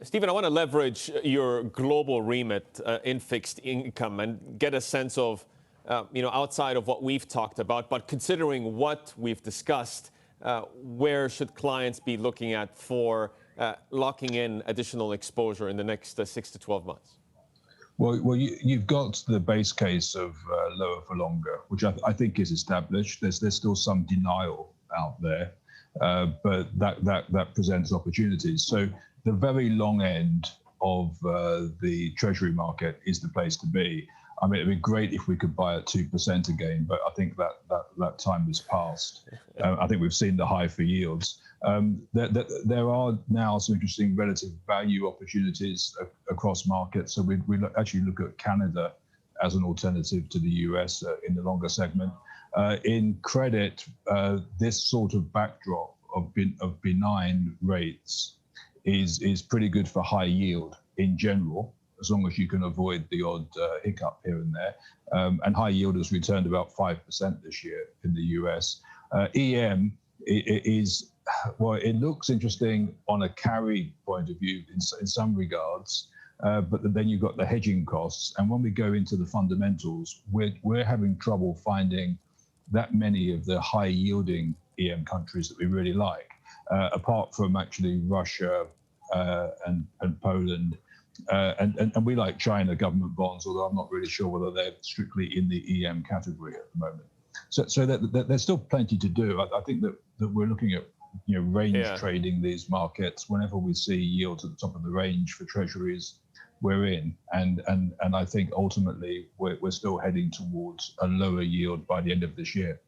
Stephen, I want to leverage your global remit in fixed income and get a sense of, outside of what we've talked about, but considering what we've discussed, where should clients be looking at for locking in additional exposure in the next 6 to 12 months? Well, you've got the base case of lower for longer, which I think is established. There's still some denial out there, but that presents opportunities. So the very long end of the Treasury market is the place to be. I mean, it'd be great if we could buy at 2% again, but I think that time has passed. I think we've seen the high for yields. There are now some interesting relative value opportunities across markets. So we actually look at Canada as an alternative to the US in the longer segment. In credit, this sort of backdrop of benign rates is pretty good for high yield in general, as long as you can avoid the odd hiccup here and there. And high yield has returned about 5% this year in the US. EM is, well, it looks interesting on a carry point of view in some regards, but then you've got the hedging costs. And when we go into the fundamentals, we're having trouble finding that many of the high yielding EM countries that we really like, apart from actually Russia and Poland. And we like China government bonds, although I'm not really sure whether they're strictly in the EM category at the moment. So there's still plenty to do. I think that we're looking at range trading these markets. Whenever we see yields at the top of the range for treasuries, we're in. And I think ultimately we're still heading towards a lower yield by the end of this year.